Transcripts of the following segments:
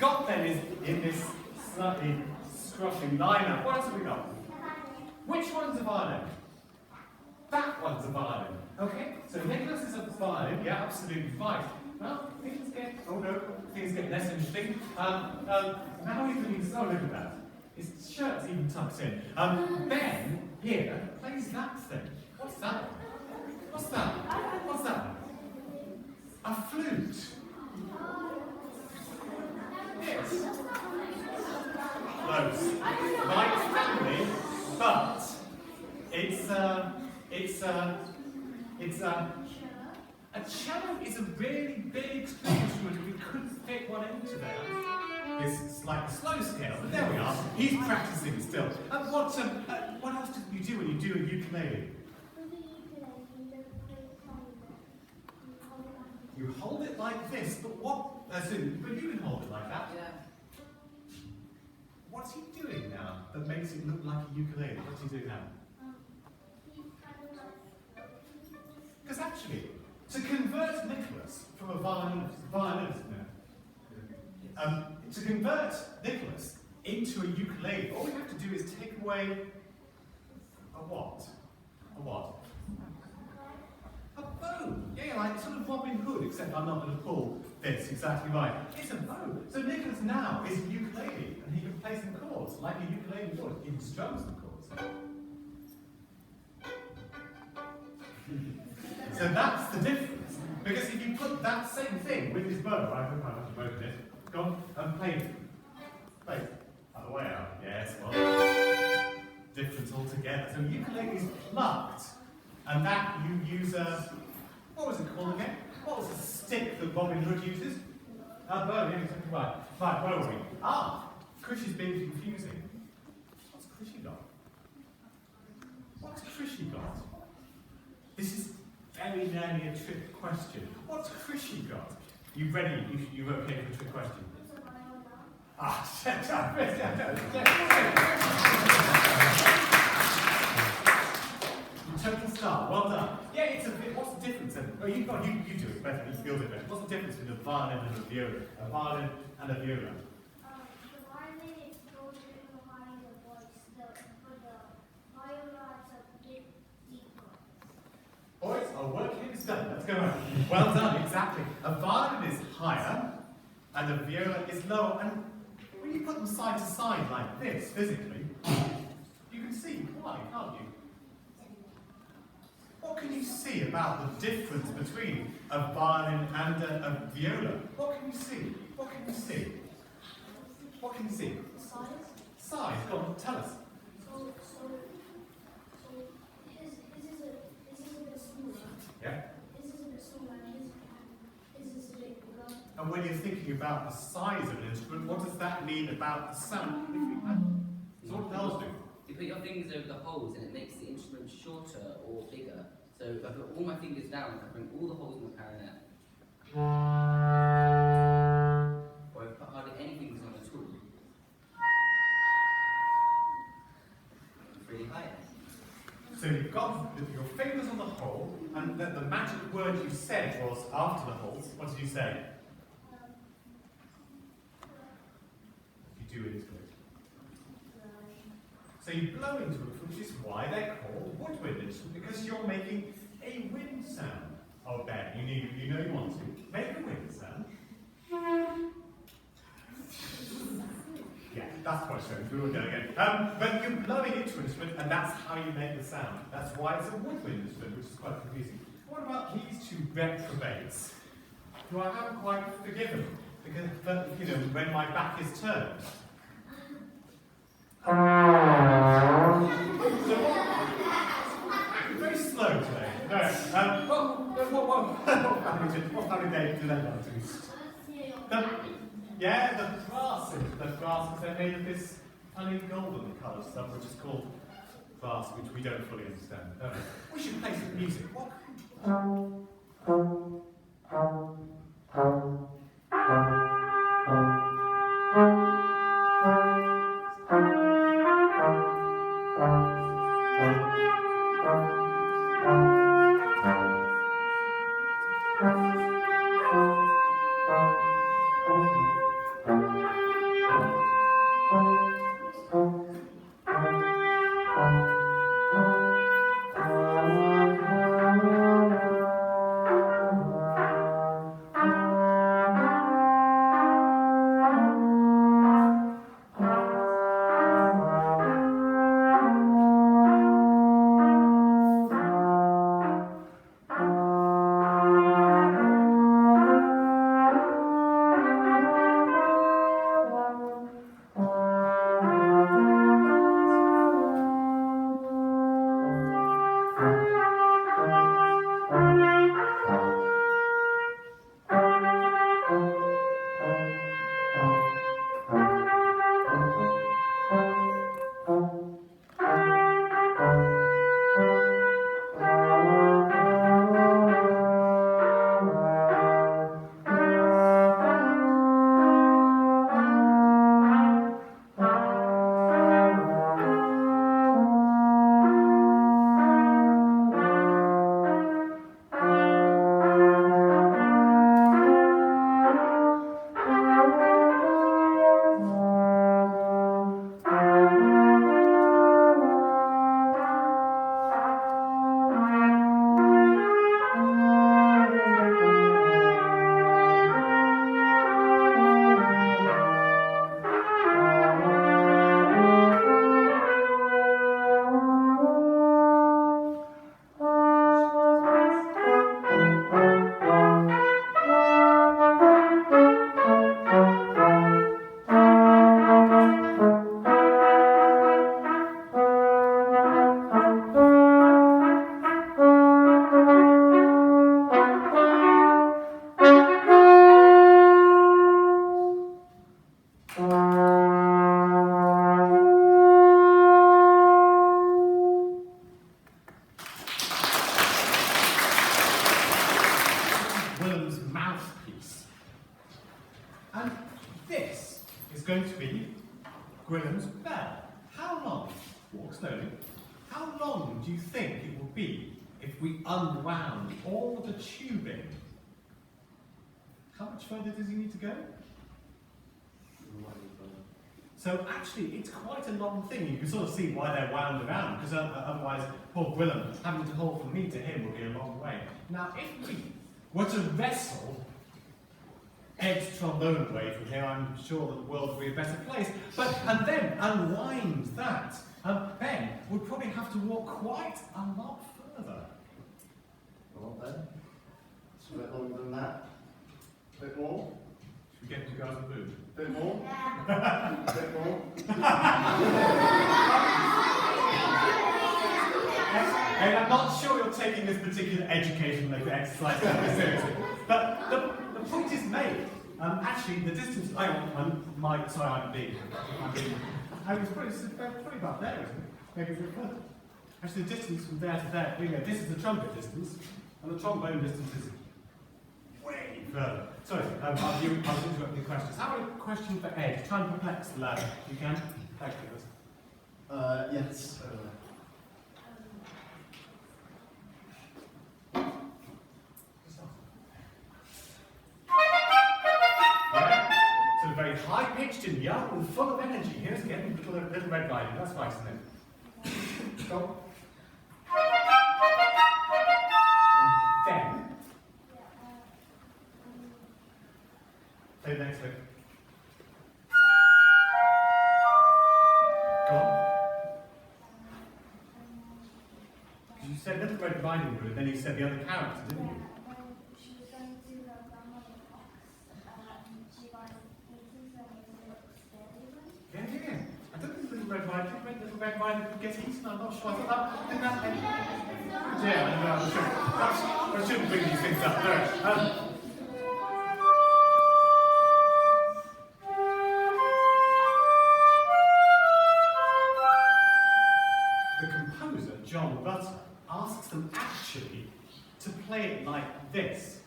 got then is in this slightly scruffy lineup. What else have we got? Which one's a violin? That one's a violin. Okay, so Nicholas is a violin. Yeah, absolutely fine. Well, things get less interesting. Now he's looking so look at that. His shirt's even tucked in. Ben here plays that thing. What's that? What's that? What's that? A flute. Yes. Close. Like family, but a cello is a really big string instrument. We couldn't fit one into there. It's like a slow scale, but there we are. He's practicing still. And what else do you do when you do a ukulele? You hold it like this, but but you can hold it like that. Yeah. What's he doing now that makes it look like a ukulele? What's he doing now? Because actually, to convert Nicholas from a violinist to convert Nicholas into a ukulele, all we have to do is take away a what? A what? A bow. Yeah, like sort of Robin Hood, except I'm not going to pull this exactly right. It's a bow. So Nicholas now is a ukulele, and he can play some chords like a ukulele would. He can strum some chords. So that's the difference. Because if you put that same thing with his bow, I hope I haven't broken it. Go on and play. Other way out. Yes, well, difference altogether. So ukulele is plucked, and that you use a, what was it called again? What was the stick that Robin Hood uses? A bow, yeah, exactly right. Right, what are we? Krishy's being confusing. What's Krishy got? What's Krishy got? This is very nearly a trick question. What's Krishy got? You ready? You okay for a trick question? Shut up! Total star. Well done. Yeah, it's a bit. What's the difference then? Oh, you do it better. You feel it better. What's the difference between a violin and a viola? A violin and a viola. The violin is goes behind the voice. The viola is a bit deeper. Boys, our work here is done. Let's go on. Well done, exactly. A violin is higher and a viola is lower. And when you put them side to side like this, physically, you can see why, can't you? What can you see about the difference between a violin and a viola? What can you see? What can you see? What can you see? Size? Size, go on, tell us. So his is a bit smaller. Yeah? His is a bit smaller and his is a bit bigger. And when you're thinking about the size of an instrument, what does that mean about the sound? So what does do? You put your fingers over the holes and it makes the instrument shorter or bigger. So if I put all my fingers down, I bring all the holes in the clarinet. Or if I put hardly any fingers on at all, it's really high. So you've got your fingers on the hole, and the magic word you said was after the holes. What did you say? You do into it. So you blow into it, which is why they're called woodwind instruments, because you're making a wind sound. Oh, Ben, you know you want to. Make a wind sound. Yeah, that's quite strange. We were going again. But you're blowing into an instrument, and that's how you make the sound. That's why it's a woodwind instrument, which is quite confusing. What about these two reprobates, who I haven't quite forgiven? Because, when my back is turned. Very slow today. What family day do they like to be? The grasses, they're made of this funny golden colour stuff, which is called glass, which we don't fully understand. We should play some music. What? And this is going to be Gwilym's bell. How long, walk slowly, how long do you think it will be if we unwound all the tubing? How much further does he need to go? So actually, it's quite a long thing. You can sort of see why they're wound around, because otherwise, poor Gwilym, having to hold from me to him would be a long way. Now, if we were to wrestle Ed's trombone away from here, I'm sure that the world would be a better place. And then unwind that, Ben would probably have to walk quite a lot further. Go on then. It's a bit longer than that. A bit more. Should we get to go out of the mood? A bit more. Yeah. A bit more. And I'm not sure you're taking this particular educational exercise very seriously. But the point is made. Actually, the distance. I was probably about there, isn't it? Maybe a bit further. Actually, the distance from there to there. This is the trumpet distance, and the trombone distance is way further. Sorry, I was interrupting questions. How about a question for Ed? Try and perplex the lad. You can. Thank you. Yes. So very high-pitched and young and full of energy. Here's again, little Red Riding. That's nice, isn't it? Go. Then, play the next bit. Go on. You said Little Red Riding Hood, and then you said the other character, didn't you? She was going to her grandmother's box, and she got eaten, so maybe a little scary one. Yeah. I don't think Little Red Riding Hood gets eaten. I'm not sure. I thought didn't that make... Yeah, I know. I shouldn't bring these things up. No. The composer, John Rutter, asks them actually to play it like this.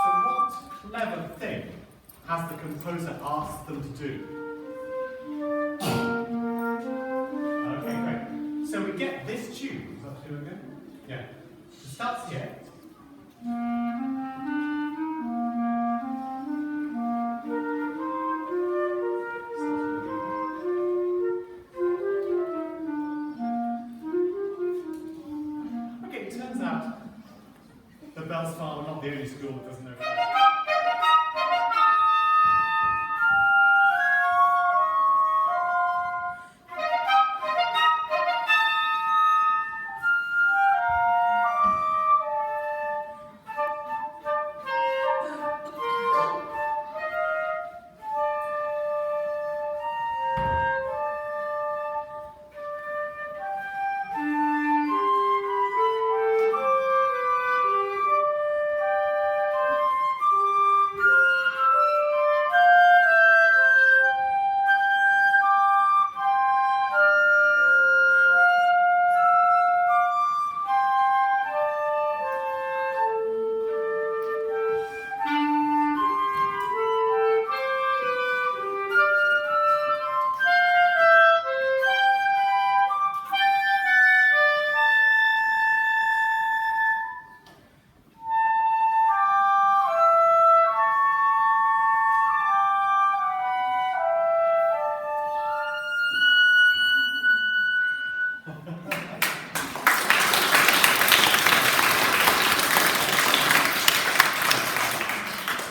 So what clever thing has the composer asked them to do? Okay, great. So we get this tune. Is that tune again? Yeah. It starts here. Okay, it turns out the Bells Farm are not the only school that doesn't know.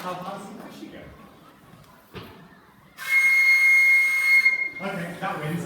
How hard does she go? Okay, that wins.